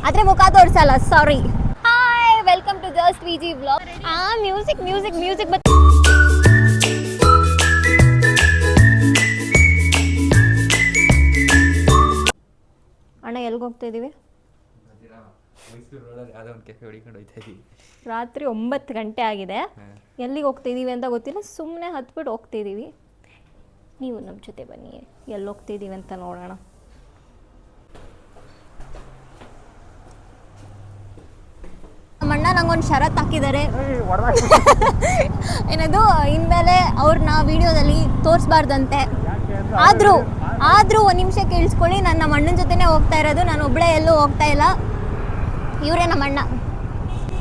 ಆದರೆ ಮುಖ ತೋರಿಸಲ್ಲ, sorry. Hi, welcome to just Viji vlog. Music music music but ಅಣ್ಣ ಎಲ್ಲಿಗೆ ಹೋಗ್ತಾ ಇದ್ದೀವಿ? ರಾತ್ರಿ 9 ಗಂಟೆ ಆಗಿದೆ. ಎಲ್ಲಿಗೆ ಹೋಗ್ತಿದ್ದೀವಿ ಅಂತ ಗೊತ್ತಿಲ್ಲ, ಸುಮ್ಮನೆ ಹತ್ಬಿಟ್ಟು ಹೋಗ್ತಿದ್ದೀವಿ. ನೀವು ನಮ್ಮ ಜೊತೆ ಬನ್ನಿ, ಎಲ್ಲಿ ಹೋಗ್ತಿದ್ದೀವಿ ಅಂತ ನೋಡೋಣ. ನಮ್ಮಣ್ಣ ನಂಗೊಂದು ಷರತ್ತು ಹಾಕಿದ್ದಾರೆ. ಏನದು, ಇನ್ಮೇಲೆ ಅವ್ರನ್ನ ವಿಡಿಯೋದಲ್ಲಿ ತೋರಿಸ್ಬಾರ್ದಂತೆ. ಆದರೂ ಒಂದು ನಿಮಿಷ ಕೇಳಿಸ್ಕೊಳ್ಳಿ, ನಾನು ನಮ್ಮ ಅಣ್ಣನ ಜೊತೆನೇ ಹೋಗ್ತಾ ಇರೋದು, ನಾನು ಒಬ್ಬಳೇ ಎಲ್ಲೂ ಹೋಗ್ತಾ ಇಲ್ಲ. ಇವರೇ ನಮ್ಮ ಅಣ್ಣ,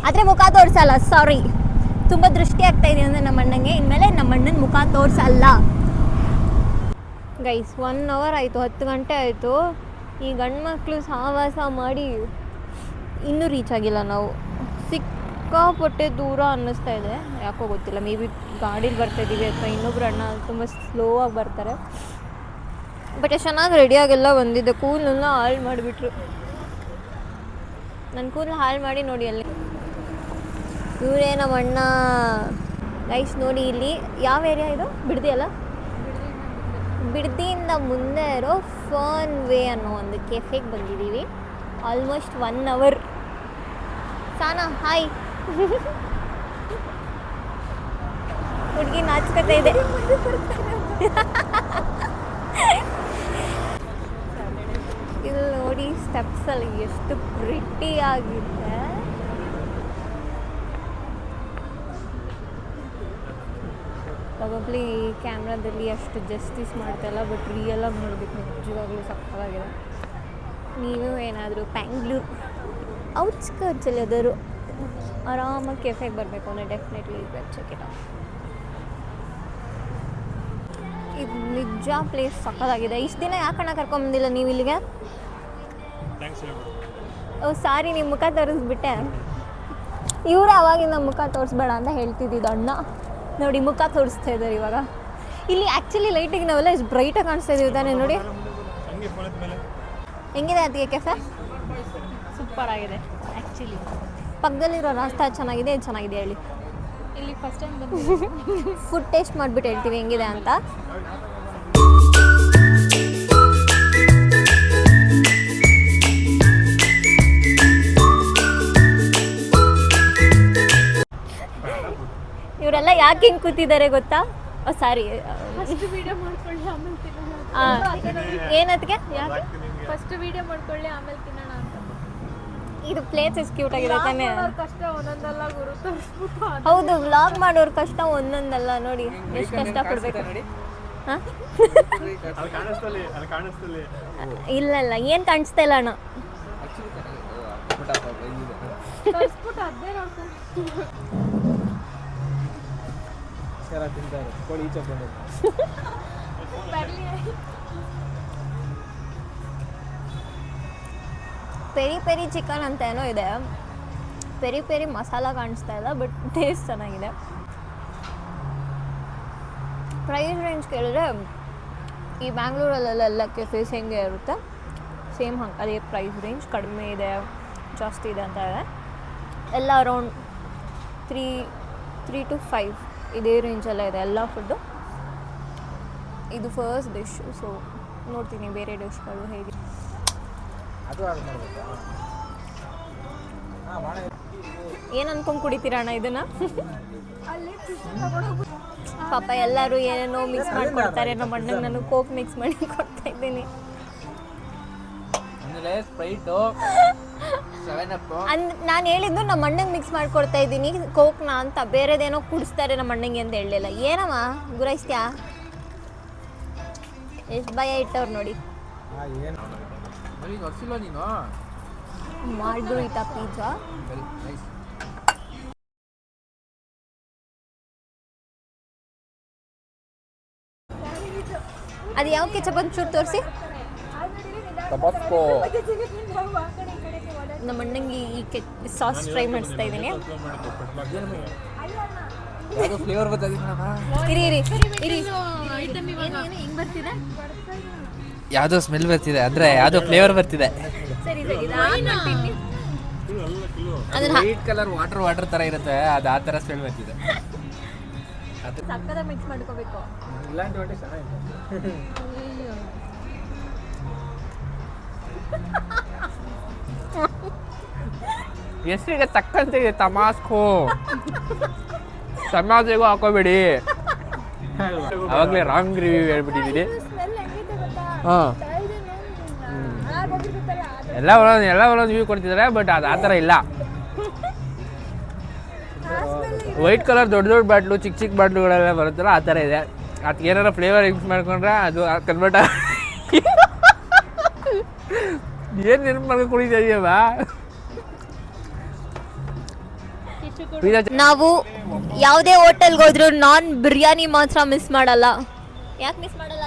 ಆದರೆ ಮುಖ ತೋರಿಸಲ್ಲ, ಸಾರಿ. ತುಂಬ ದೃಷ್ಟಿ ಆಗ್ತಾ ಇದೆ ಅಂದರೆ ನಮ್ಮ ಅಣ್ಣಂಗೆ, ಇನ್ಮೇಲೆ ನಮ್ಮ ಅಣ್ಣನ ಮುಖ ತೋರಿಸಲ್ಲ. ಗೈಸ್ 1 ಅವರ್ ಆಯಿತು, 10 ಗಂಟೆ ಆಯಿತು. ಈ ಗಂಡು ಮಕ್ಕಳು ಸಹವಾಸ ಮಾಡಿ ಇನ್ನೂ ರೀಚ್ ಆಗಿಲ್ಲ ನಾವು. ಸಿಕ್ಕಾಪಟ್ಟೆ ದೂರ ಅನ್ನಿಸ್ತಾ ಇದೆ, ಯಾಕೋ ಗೊತ್ತಿಲ್ಲ. ಮೇ ಬಿ ಗಾಡೀಲಿ ಬರ್ತಾಯಿದ್ದೀವಿ ಅಥವಾ ಇನ್ನೊಬ್ರು ಅಣ್ಣ ತುಂಬ ಸ್ಲೋ ಆಗಿ ಬರ್ತಾರೆ. ಬಟ್ ಎಷ್ಟು ಚೆನ್ನಾಗಿ ರೆಡಿಯಾಗೆಲ್ಲ ಬಂದಿದ್ದೆ. ಕೂದಲೆಲ್ಲ ಹಾಳು ಮಾಡಿಬಿಟ್ರು. ನನ್ನ ಕೂದಲು ಹಾಳು ಮಾಡಿ ನೋಡಿ ಅಲ್ಲಿ. ಇವರೇ ನಮ್ಮ ಅಣ್ಣ. ಗೈಸ್ ನೋಡಿ, ಇಲ್ಲಿ ಯಾವ ಏರಿಯಾ ಇದು? ಬಿಡದಿ ಅಲ್ಲ? ಬಿಡದಿಯಿಂದ ಮುಂದೆ ಇರೋ ಫನ್ ವೇ ಅನ್ನೋ ಒಂದು ಕೆಫೆಗೆ ಬಂದಿದ್ದೀವಿ. Almost 1 hour. ಸಾನಾ ಹಾಯ್. ಹುಡುಗಿ ನಾಚ್ಕೊತಾ ಇದೆ. ಇಲ್ಲಿ ನೋಡಿ, ಸ್ಟೆಪ್ಸಲ್ಲಿ ಎಷ್ಟು ಪ್ರಿಟಿ ಆಗಿದೆ. ಪ್ರಾಬಬ್ಲಿ ಕ್ಯಾಮ್ರಾದಲ್ಲಿ ಅಷ್ಟು ಜಸ್ಟಿಸ್ ಮಾಡ್ತಾಯಿಲ್ಲ, ಬಟ್ ರಿಯಲಾಗಿ ನೋಡಬೇಕು, ನಿಜವಾಗ್ಲೂ ಸಕ್ಕತ್ತಾಗಿದೆ. ನೀವು ಏನಾದರೂ ಬ್ಯಾಂಗ್ಳೂರು ಔಟ್ಸ್ಕರ್ಟ್ಸಲ್ಲಿ ಯಾವ್ದಾದ್ರು ಆರಾಮಾಗಿ ಕೆಫೆಗೆ ಬರಬೇಕು ಅಂದರೆ ಡೆಫಿನೆಟ್ಲಿ ಚೆಕ್ ಇಟ್ ಔಟ್. ಇದು ನಿಜ ಪ್ಲೇಸ್ ಸಕ್ಕತ್ತಾಗಿದೆ. ಇಷ್ಟು ದಿನ ಯಾಕಣ್ಣ ಕರ್ಕೊಂಬಂದಿಲ್ಲ ನೀವು ಇಲ್ಲಿಗೆ? ಓ ಸಾರಿ, ನಿಮ್ಮ ಮುಖ ತೋರಿಸ್ಬಿಟ್ಟೆ. ಇವರೇ ಅವಾಗಿಂದ ಮುಖ ತೋರಿಸ್ಬೇಡ ಅಂತ ಹೇಳ್ತಿದ್ದಿದ್ದು ಅಣ್ಣ. ನೋಡಿ ಮುಖ ತೋರಿಸ್ತಾ ಇದ್ದಾರೆ ಇವಾಗ. ಇಲ್ಲಿ ಆ್ಯಕ್ಚುಲಿ ಲೈಟಿಗೆ ನಾವೆಲ್ಲ ಎಷ್ಟು ಬ್ರೈಟಾಗಿ ಕಾಣಿಸ್ತಾ ಇದ್ದೀವಿ ತಾನೇ. ನೋಡಿ ಹೆಂಗಿದೆ ಅದಕ್ಕೆ ಕೆಫೆ? ಸೂಪರ್ ಆಗಿದೆ ಆ್ಯಕ್ಚುಲಿ. ಪಕ್ಕದಲ್ಲಿರೋ ರಾಸ್ತಾ ಚೆನ್ನಾಗಿದೆ, ಇದು ಚೆನ್ನಾಗಿದೆ ಹೇಳಿ. ಇಲ್ಲಿ ಫಸ್ಟ್ ಟೈಮ್ ಫುಡ್ ಟೇಸ್ಟ್ ಮಾಡಿಬಿಟ್ಟು ಹೇಳ್ತೀವಿ ಹೆಂಗಿದೆ ಅಂತ. ಇವರೆಲ್ಲ ಯಾಕೆ ಹಿಂಗೆ ಕೂತಿದ್ದಾರೆ ಗೊತ್ತಾ? ಸಾರಿ, ಏನದಕ್ಕೆ ಫಸ್ಟ್ ವಿಡಿಯೋ ಮಾಡ್ಕೊಳ್ಳಿ, ಆಮೇಲೆ ತಿನ್ನೋಣ ಅಂತ. ಇದು ಪ್ಲೇಸ್ ಎಷ್ಟು ಕ್ಯೂಟ್ ಆಗಿದೆ ತಾನೇ. ಕಷ್ಟ ಒಂದೊಂದಲ್ಲ ಗುರು, ತೋರಿಸ್ಬಿಟ್ಟು. ಹೌದು, ವ್ಲಾಗ್ ಮಾಡೋರು ಕಷ್ಟ ಒಂದೊಂದಲ್ಲ. ನೋಡಿ ಎಷ್ಟು ಕಷ್ಟ ಪಡ್ಬೇಕು. ಹಾಂ ಇಲ್ಲ ಇಲ್ಲ, ಏನು ಕಾಣಿಸ್ತಾ ಇಲ್ಲ ಅಣ್ಣ. ತೋರಿಸ್ಬಿಟ್ಟು ಅದೇ ನೋಡ್ಕೊಂಡು ಪೆರಿ ಪೆರಿ ಚಿಕನ್ ಅಂತ ಏನೋ ಇದೆ. ಪೆರಿ ಪೆರಿ ಮಸಾಲ ಕಾಣಿಸ್ತಾ ಇಲ್ಲ, ಬಟ್ ಟೇಸ್ಟ್ ಚೆನ್ನಾಗಿದೆ. ಪ್ರೈಸ್ ರೇಂಜ್ ಕೇಳಿದ್ರೆ ಈ ಬ್ಯಾಂಗ್ಳೂರಲ್ಲೆಲ್ಲ ಕೆಫೇಸ್ ಹೆಂಗೆ ಇರುತ್ತೆ ಸೇಮ್ ಹಂಗೆ ಅದೇ ಪ್ರೈಸ್ ರೇಂಜ್. ಕಡಿಮೆ ಇದೆ, ಜಾಸ್ತಿ ಇದೆ ಅಂತ ಇದೆ. ಎಲ್ಲ ಅರೌಂಡ್ 3 to 5 ಇದೇ ರೇಂಜೆಲ್ಲ ಇದೆ ಎಲ್ಲ ಫುಡ್ಡು. ಇದು ಫಸ್ಟ್ ಡಿಶ್, ಸೊ ನೋಡ್ತೀನಿ ಬೇರೆ ಡಿಶ್ಗಳು ಹೇಗೆ. ಏನು ಅನ್ಕೊಂಡು ಕುಡಿತೀರಾ ಅಣ್ಣ ಇದನ್ನು? ಪಾಪ ಎಲ್ಲರೂ ಏನೇನೋ ಮಿಕ್ಸ್ ಮಾಡಿಕೊಡ್ತಾರೆ. ನಮ್ಮ ಅಣ್ಣಂಗೆ ನಾನು ಕೋಕ್ ಮಿಕ್ಸ್ ಮಾಡಿ ಕೊಡ್ತಾ ಇದ್ದೀನಿ. ನಾನು ಹೇಳಿದ್ದು ನಮ್ಮ ಅಣ್ಣಂಗೆ ಮಿಕ್ಸ್ ಮಾಡಿಕೊಡ್ತಾ ಇದ್ದೀನಿ ಕೋಕ್ನ ಅಂತ. ಬೇರೆದೇನೋ ಕುಡಿಸ್ತಾರೆ ನಮ್ಮ ಅಣ್ಣಂಗೆ ಅಂತ ಹೇಳಲಿಲ್ಲ. ಏನಮ್ಮ ಗುರಾಯಿಸ್ತ್ಯಾ? ಎಷ್ಟು ಭಯ ಇಟ್ಟವ್ರು ನೋಡಿ. Margarita pizza. ಅದು ಯಾವ ಕೆಚಪ್ ಅಂತ ಚೂರು ತೋರಿಸಿ. ನಮ್ಮ ಅಣ್ಣಂಗೆ ಈ ಸಾಸ್ ಟ್ರೈ ಮಾಡಿಸ್ತಾ ಇದ್ದೀನಿ. ಯಾವುದೋ ಸ್ಮೆಲ್ ಬರ್ತಿದೆ, ಅಂದರೆ ಯಾವುದೋ ಫ್ಲೇವರ್ ಬರ್ತಿದೆ. ಸರಿ ಅದನ್ನ ವೈಟ್ ಕಲರ್ ವಾಟರ್ ತರ ಇರುತ್ತೆ, ಅದು ಆ ತರ ಸ್ಮೆಲ್ ಬರ್ತಿದೆ. ಸಕ್ಕದ ಮಿಕ್ಸ್ ಮಾಡ್ಕೋಬೇಕು. ಇಲ್ಲಾಂಟಿ ಹೊಟ್ಟೆ ಚೆನ್ನಾಗಿದೆ. ಹೆಸರಿಗೆ ತಕ್ಕಂತೆ ತಮಾಸ್ಕೋ, ತಮಾಷೆಗೂ ಹಾಕೋಬೇಡಿ. ಅವಾಗಲೇ ರಾಂಗ್ ರಿವ್ಯೂ ಹೇಳ್ಬಿಟ್ಟಿದ್ದೀರಿ. ಹಾಂ, ಎಲ್ಲ ಒಂದೊಂದು ವ್ಯೂ ಕೊಡ್ತಿದ್ದಾರೆ, ಬಟ್ ಅದು ಆ ಥರ ಇಲ್ಲ. ವೈಟ್ ಕಲರ್ ದೊಡ್ಡ ಬಾಟ್ಲು, ಚಿಕ್ಕ ಬಾಟ್ಲುಗಳೆಲ್ಲ ಬರುತ್ತಲ್ಲ ಆ ಥರ ಇದೆ. ಅದಕ್ಕೆ ಏನಾರ ಫ್ಲೇವರ್ ಮಿಕ್ಸ್ ಮಾಡ್ಕೊಂಡ್ರೆ ಅದು ಕನ್ವರ್ಟ್ ಏನು ನೆನಪು ಮಾಡ್ಕೊಂಡು ಕುಡಿತಾ ಇದೆಯಮ್ಮ. ನಾವು ಯಾವುದೇ ಹೋಟೆಲ್ಗೆ ಹೋದ್ರು ನಾನ್ ಬಿರಿಯಾನಿ ಮಾತ್ರ ಮಿಸ್ ಮಾಡಲ್ಲ. ಯಾಕೆ ಮಿಸ್ ಮಾಡಲ್ಲ?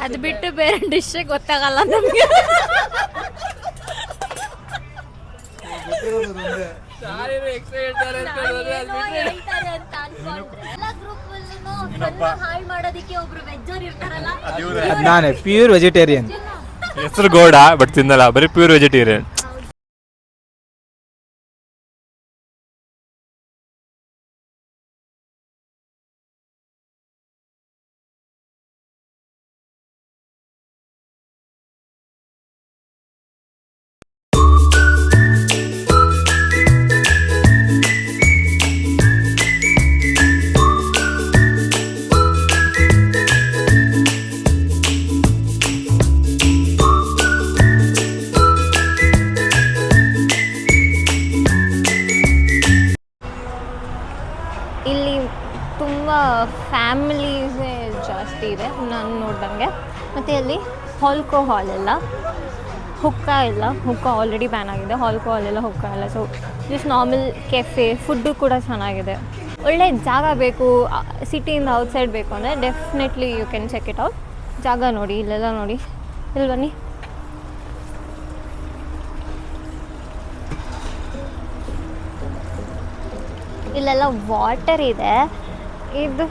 ಅದು ಬಿಟ್ಟು ಬೇರೆ ಡಿಶ್ ಗೊತ್ತಾಗಲ್ಲ ನಮಗೆ. ಹಾಳು ಮಾಡೋದಕ್ಕೆ ಒಬ್ರು ವೆಜ್ಜರ್ ಇರ್ತಾರಲ್ಲ, ನಾನೇ ಪ್ಯೂರ್ ವೆಜಿಟೇರಿಯನ್. ಹೆಸರು ಗೌಡ, ಬಟ್ ತಿನ್ನಲ್ಲ, ಬರೀ ಪ್ಯೂರ್ ವೆಜಿಟೇರಿಯನ್. ಇಲ್ಲಿ ತುಂಬ ಫ್ಯಾಮಿಲೀಸೇ ಜಾಸ್ತಿ ಇದೆ ನಾನು ನೋಡ್ದಂಗೆ. ಮತ್ತು ಅಲ್ಲಿ ಆಲ್ಕೋಹಾಲ್ ಎಲ್ಲ, ಹುಕ್ಕಾ ಇಲ್ಲ, ಹುಕ್ಕಾ ಆಲ್ರೆಡಿ ಬ್ಯಾನ್ ಆಗಿದೆ. ಆಲ್ಕೋಹಾಲ್ ಎಲ್ಲ, ಹುಕ್ಕಾ ಇಲ್ಲ. So just normal cafe, food ಕೂಡ ಚೆನ್ನಾಗಿದೆ. ಒಳ್ಳೆ ಜಾಗ ಬೇಕು, ಸಿಟಿಯಿಂದ ಔಟ್ಸೈಡ್ ಬೇಕು ಅಂದರೆ definitely you can check it out. ಜಾಗ ನೋಡಿ, ಇಲ್ಲೆಲ್ಲ ನೋಡಿ, ಇಲ್ಲಿ ಬನ್ನಿ. ಇಲ್ಲೆಲ್ಲ ವಾಟರ್ ಇದೆ. ಇದು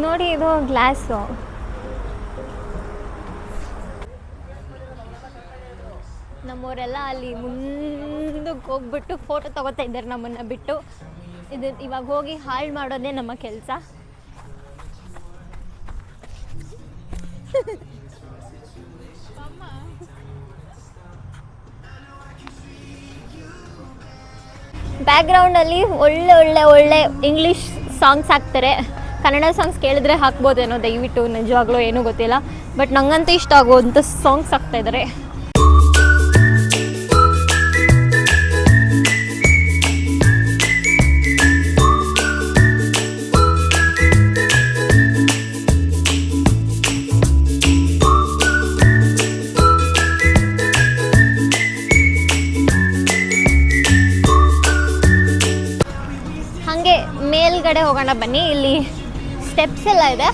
ನೋಡಿ, ಇದು ಗ್ಲಾಸು. ನಮ್ಮವರೆಲ್ಲ ಅಲ್ಲಿ ಮುಂದಕ್ಕೆ ಹೋಗ್ಬಿಟ್ಟು ಫೋಟೋ ತಗೋತಾ ಇದ್ದಾರೆ ನಮ್ಮನ್ನು ಬಿಟ್ಟು. ಇವಾಗ ಹೋಗಿ ಹಾಳು ಮಾಡೋದೇ ನಮ್ಮ ಕೆಲಸ. ಬ್ಯಾಕ್ಗ್ರೌಂಡಲ್ಲಿ ಒಳ್ಳೆ ಇಂಗ್ಲೀಷ್ ಸಾಂಗ್ಸ್ ಹಾಕ್ತಾರೆ. ಕನ್ನಡ ಸಾಂಗ್ಸ್ ಕೇಳಿದ್ರೆ ಹಾಕ್ಬೋದೇನೋ, ದಯವಿಟ್ಟು. ನಿಜವಾಗ್ಲೂ ಏನೂ ಗೊತ್ತಿಲ್ಲ, ಬಟ್ ನಂಗಂತೂ ಇಷ್ಟ ಆಗುವಂಥ ಸಾಂಗ್ಸ್ ಹಾಕ್ತಾಯಿದ್ದಾರೆ. ಹಾಗೆ ಮೇಲ್ಗಡೆ ಹೋಗೋಣ ಬನ್ನಿ. ಇಲ್ಲಿ ಸ್ಟೆಪ್ಸ್ ಎಲ್ಲ ಇದೆ,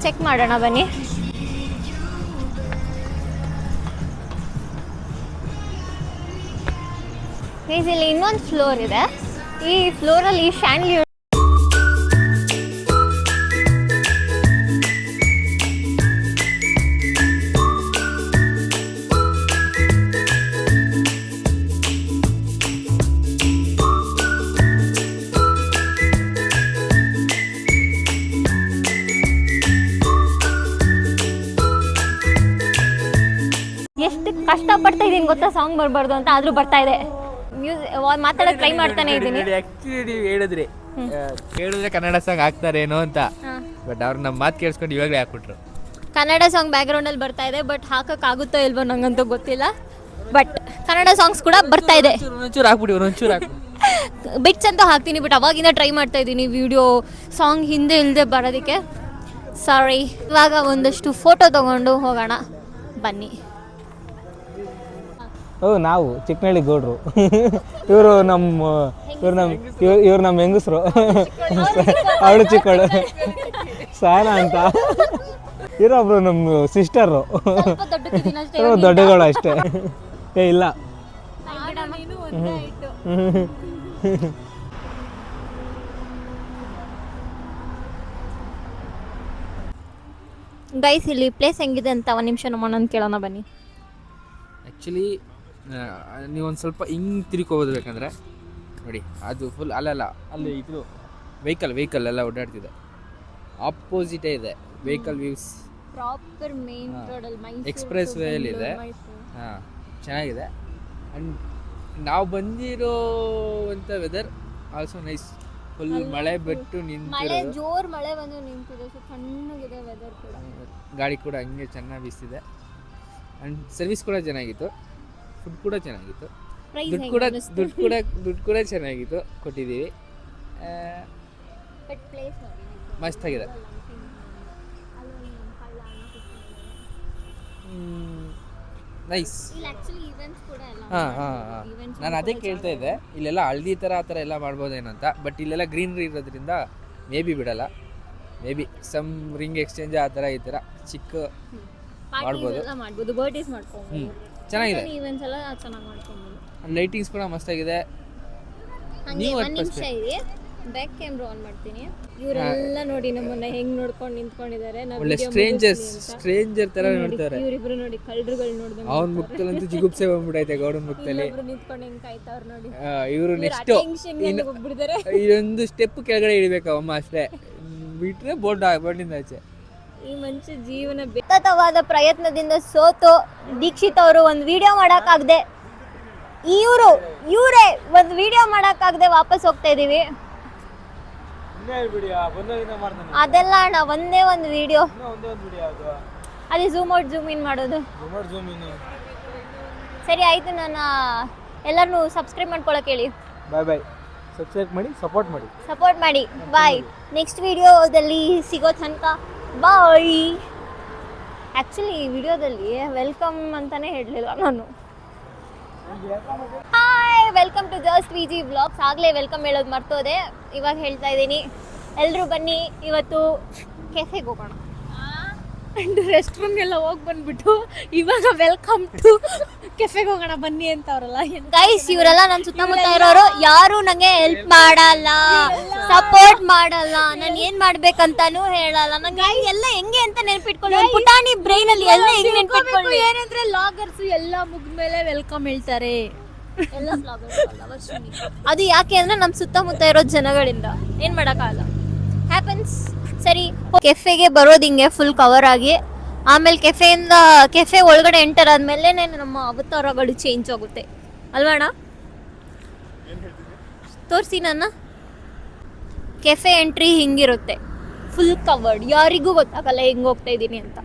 ಚೆಕ್ ಮಾಡೋಣ ಬನ್ನಿ. ಇಲ್ಲಿ ಇನ್ನೊಂದು ಫ್ಲೋರ್ ಇದೆ. ಈ ಫ್ಲೋರಲ್ಲಿ ಶ್ಯಾಂಡ್ಲಿವುಡ್ ಎಷ್ಟು ಕಷ್ಟಪಡ್ತಾ ಇದ್ದೀನಿ ಗೊತ್ತಾ ಸಾಂಗ್ ಬರಬಾರ್ದು ಅಂತ, ಆದರೂ ಬರ್ತಾ ಇದೆ. ಮಾತಾಡೋಕೆ ಟ್ರೈ ಮಾಡ್ತಾನೆ ಇದ್ದೀನಿ. ಆ್ಯಕ್ಚುಲಿ ನೀವು ಹೇಳಿದ್ರಿ ಕೇಳಿದ್ರೆ ಕನ್ನಡ ಸಾಂಗ್ ಹಾಕ್ತಾರೇನೋ ಅಂತ, ಬಟ್ ಅವ್ರು ನಮ್ಮ ಮಾತು ಕೇಳಿಸ್ಕೊಂಡು ಇವಾಗಲೇ ಹಾಕ್ಬಿಟ್ರು. ಕನ್ನಡ ಸಾಂಗ್ ಬ್ಯಾಕ್ಗ್ರೌಂಡಲ್ಲಿ ಬರ್ತಾ ಇದೆ, ಬಟ್ ಹಾಕೋಕ್ಕಾಗುತ್ತೋ ಇಲ್ವೋ ನಂಗಂತೂ ಗೊತ್ತಿಲ್ಲ. ಬಟ್ ಕನ್ನಡ ಸಾಂಗ್ಸ್ ಕೂಡ ಬರ್ತಾ ಇದೆ. ಒಂಚೂರು ಹಾಕ್ಬಿಡಿ. ಬಿಟ್ಸ್ ಅಂತೂ ಹಾಕ್ತೀನಿ, ಬಟ್ ಅವಾಗಿಂದ ಟ್ರೈ ಮಾಡ್ತಾ ಇದ್ದೀನಿ ವಿಡಿಯೋ ಸಾಂಗ್ ಹಿಂದೆ ಇಲ್ಲದೆ ಬರೋದಕ್ಕೆ. ಸಾರಿ. ಇವಾಗ ಒಂದಷ್ಟು ಫೋಟೋ ತೊಗೊಂಡು ಹೋಗೋಣ ಬನ್ನಿ. ನಾವು ಚಿಕ್ಕನಳ್ಳಿ ಗೌಡ್ರು. ಇವರು ನಮ್ಮ ಹೆಂಗಸರು. ಅವಳು ಚಿಕ್ಕಳು ಸಾಯನಾ ಅಂತ. ಇರೊಬ್ರು ನಮ್ಮ ಸಿಸ್ಟರು, ದೊಡ್ಡಗಳು ಅಷ್ಟೇ. ಇಲ್ಲ ಗೈಸ್, ಇಲ್ಲಿ ಪ್ಲೇಸ್ ಹೆಂಗಿದೆ ಅಂತ ಒಂದು ನಿಮಿಷ ನಮ್ಮನ್ನ ಕೇಳೋಣ ಬನ್ನಿ. ಆ್ಯಕ್ಚುಲಿ ನೀವೊಂದು ಸ್ವಲ್ಪ ಹಿಂಗೆ ತಿರ್ಕೋಬೋದು ಬೇಕಂದ್ರೆ ನೋಡಿ, ಅದು ಫುಲ್ ಅಲ್ಲಲ್ಲ, ಅಲ್ಲಿ ಇದು ವೆಹಿಕಲ್ ಎಲ್ಲ ಓಡಾಡ್ತಿದೆ, ಆಪೋಸಿಟೇ ಇದೆ ವೆಹಿಕಲ್ ವ್ಯೂಸ್. ಪ್ರಾಪರ್ ಮೇನ್ ರೋಡಲ್ಲಿ ಮೈಸೂರು ಎಕ್ಸ್ಪ್ರೆಸ್ ವೇಯಲ್ಲಿದೆ. ಹಾಂ, ಚೆನ್ನಾಗಿದೆ. ಆ್ಯಂಡ್ ನಾವು ಬಂದಿರೋವಂಥ ವೆದರ್ ಆಲ್ಸೋ ನೈಸ್. ಫುಲ್ ಮಳೆ ಬಿಟ್ಟು ಮಳೆ ನಿಂತಿರೋದು, ಜೋರ್ ಮಳೆ ಬಂದು ನಿಂತಿದೆ, ಸೊ ತಣ್ಣಗಿದೆ ವೆದರ್ ಕೂಡ. ಗಾಳಿ ಕೂಡ ಹಂಗೆ ಚೆನ್ನಾಗಿ ಬೀಸ್ತಿದೆ. ಆ್ಯಂಡ್ ಸರ್ವಿಸ್ ಕೂಡ ಚೆನ್ನಾಗಿತ್ತು, ಫುಡ್ ಕೂಡ ಚೆನ್ನಾಗಿತ್ತು, ದುಡ್ಡು ಕೂಡ ಚೆನ್ನಾಗಿತ್ತು, ಕೊಟ್ಟಿದ್ದೀವಿ. ಬಟ್ ಪ್ಲೇಸ್ ನೋಡಿ ಮಸ್ತಾಗಿದೆ. ನೈಸ್. ಇಲ್ಲಿ ಆಕ್ಚುಲಿ ಈವೆಂಟ್ಸ್ ಕೂಡ ಎಲ್ಲ ಹಾಂ. ನಾನು ಅದೇ ಕೇಳ್ತಾ ಇದ್ದೆ, ಇಲ್ಲೆಲ್ಲ ಹಳ್ದಿ ಥರ ಆ ಥರ ಎಲ್ಲ ಮಾಡ್ಬೋದೇನಂತ. ಬಟ್ ಇಲ್ಲೆಲ್ಲ ಗ್ರೀನ್ರಿ ಇರೋದ್ರಿಂದ ಮೇ ಬಿ ಬಿಡಲ್ಲ. Maybe some ring exchange ಆ ಥರ ಈ ಥರ ಚಿಕ್ಕ ಮಾಡ್ಬೋದು. ಬರ್ಡೇಸ್ ಮಾಡ್ಕೊಬೋದು, ಚೆನ್ನಾಗಿದೆ. ಈವೆಂಟ್ಸ್ ಎಲ್ಲ ಚೆನ್ನಾಗಿ ಮಾಡ್ಕೊಬೋದು. ಲೈಟಿಂಗ್ಸ್ ಕೂಡ ಮಸ್ತಾಗಿದೆ. ಹಂಗೆ ಒಂದು ನಿಮಿಷ ಇದೆ, ಬ್ಯಾಕ್ ಕ್ಯಾಮ್ರಾ ಆನ್ ಮಾಡ್ತೀನಿ. ಇವರೆಲ್ಲ ನೋಡಿ ನಮ್ಮನ್ನ ಹೆಂಗ್ ನೋಡ್ಕೊಂಡು ನಿಂತ್ಕೊಂಡಿದ್ದಾರೆ. ಒಳ್ಳೆ ಸ್ಟ್ರೇಂಜರ್ ತರ ನೋಡ್ತಾರೆ. ಇವರಿಬ್ರು ನೋಡಿ ಕಳ್ಳರುಗಳು ನೋಡ್ದಂಗೆ. ಅವನ ಮುಖದಲ್ಲಂತೂ ಜಿಗುಪ್ಸೆ ಬಂದ್ಬಿಟ್ಟೈತೆ, ಗೌಡನ ಮುಖದಲ್ಲಿ. ನಿಂತ್ಕೊಂಡು ಹೆಂಗ್ ಕಾಯ್ತಾವ್ರು ನೋಡಿ. ಇವರು ನೆಕ್ಸ್ಟ್ ಹೋಗ್ಬಿಡ್ತಾರೆ. ಇದೊಂದು ಸ್ಟೆಪ್ ಕೆಳಗಡೆ ಇಳಿಬೇಕು ಅಮ್ಮ, ಅಷ್ಟೇ ಬಿಟ್ರೆ ಬೋರ್ಡಿಂದ ಆಚೆ. ಈ ಮನುಷ್ಯ ಜೀವನ ಸತತವಾದ ಪ್ರಯತ್ನದಿಂದ ಸೋತು ದೀಕ್ಷಿತ್ ಅವರು ಒಂದು ವಿಡಿಯೋ ಮಾಡೋಕ್ಕಾಗದೆ, ಇವರೇ ಒಂದು ವಿಡಿಯೋ ಮಾಡೋಕ್ಕಾಗದೆ ವಾಪಸ್ ಹೋಗ್ತಾ ಇದೀವಿ. ಅದೆಲ್ಲ ಅಣ್ಣ, ಒಂದೇ ಒಂದು ವಿಡಿಯೋ. ಅದೇ ಝೂಮ್ ಔಟ್ ಝೂಮ್ ಇನ್ ಮಾಡೋದು. ಸರಿ ಆಯ್ತು, ನಾನು ಎಲ್ಲರನ್ನೂ ಸಬ್ಸ್ಕ್ರೈಬ್ ಮಾಡ್ಕೊಳಕ್ಕೆ ಹೇಳಿ. ಬಾಯ್. ಸಬ್ಸ್ಕ್ರೈಬ್ ಮಾಡಿ, ಸಪೋರ್ಟ್ ಮಾಡಿ. ಬಾಯ್. ನೆಕ್ಸ್ಟ್ ವಿಡಿಯೋದಲ್ಲಿ ಸಿಗೋ ತನಕ ಬಾಯ್. ಆ್ಯಕ್ಚುಲಿ ಈ ವಿಡಿಯೋದಲ್ಲಿ ವೆಲ್ಕಮ್ ಅಂತಾನೆ ಹೇಳಲಿಲ್ಲ ನಾನು. Hi, welcome to just Viji vlogs. ಆಗಲೇ ವೆಲ್ಕಮ್ ಹೇಳೋದು ಮರ್ತೋದೆ, ಇವಾಗ ಹೇಳ್ತಾ ಇದ್ದೀನಿ. ಎಲ್ಲರೂ ಬನ್ನಿ, ಇವತ್ತು ಕೆಫೆಗೆ ಹೋಗೋಣ. ರೆಸ್ಟ್ ರೂಮ್ಗೆಲ್ಲ ಹೋಗಿ ಬಂದ್ಬಿಟ್ಟು ಇವಾಗ ವೆಲ್ಕಮ್ ಟು ಕೆಫೆಗೆ ಹೋಗೋಣ ಬನ್ನಿ ಅಂತ ಅವರಲ್ಲ. ಗೈಸ್, ಇವರೆಲ್ಲ ನನ್ನ ಸುತ್ತಮುತ್ತ ಇರೋರು, ಯಾರು ನಂಗೆ ಹೆಲ್ಪ್ ಮಾಡಲ್ಲ, ಸಪೋರ್ಟ್ ಮಾಡಲ್ಲ, ನಾನು ಏನ್ ಮಾಡ್ಬೇಕಂತಾನು ಹೇಳಲ್ಲ. ನಂಗೆ ಎಲ್ಲ ಹೆಂಗೆ ಅಂತ ನೆನ್ಪಿಟ್ಕೊಳ್ಳಿ, ಪುಟಾಣಿ ಬ್ರೈನ್ ಅಲ್ಲಿ ಎಲ್ಲ ಹೆಂಗೆ ನೆನ್ಪಿಟ್ಕೊಳ್ಳಿ. ಏನಂದ್ರೆ ಲಾಗರ್ಸ್ ಎಲ್ಲ ಮುಗಿದ್ಮೇಲೆ ವೆಲ್ಕಮ್ ಹೇಳ್ತಾರೆ. ಎಲ್ಲ ಅದು ಯಾಕೆ ಅಂದ್ರೆ ನಮ್ಮ ಸುತ್ತಮುತ್ತ ಇರೋ ಜನಗಳಿಂದ, ಏನ್ ಮಾಡಕ್ಕಾಗಲ್ಲ, ಹ್ಯಾಪನ್ಸ್. ಸರಿ, ಕೆಫೆಗೆ ಬರೋದು ಹಿಂಗೆ ಫುಲ್ ಕವರ್ ಆಗಿ, ಆಮೇಲೆ ಕೆಫೆ ಒಳಗಡೆ ಎಂಟರ್ ಆದ್ಮೇಲೆ ನಮ್ಮ ಅವತಾರಗಳು ಚೇಂಜ್ ಆಗುತ್ತೆ ಅಲ್ವಾಣ? ತೋರಿಸಿ ನನ್ನ ಕೆಫೆ ಎಂಟ್ರಿ ಹಿಂಗಿರುತ್ತೆ, ಫುಲ್ ಕವರ್ಡ್, ಯಾರಿಗೂ ಗೊತ್ತಾಗಲ್ಲ ಹೆಂಗ್ ಹೋಗ್ತಾ ಇದ್ದೀನಿ ಅಂತ.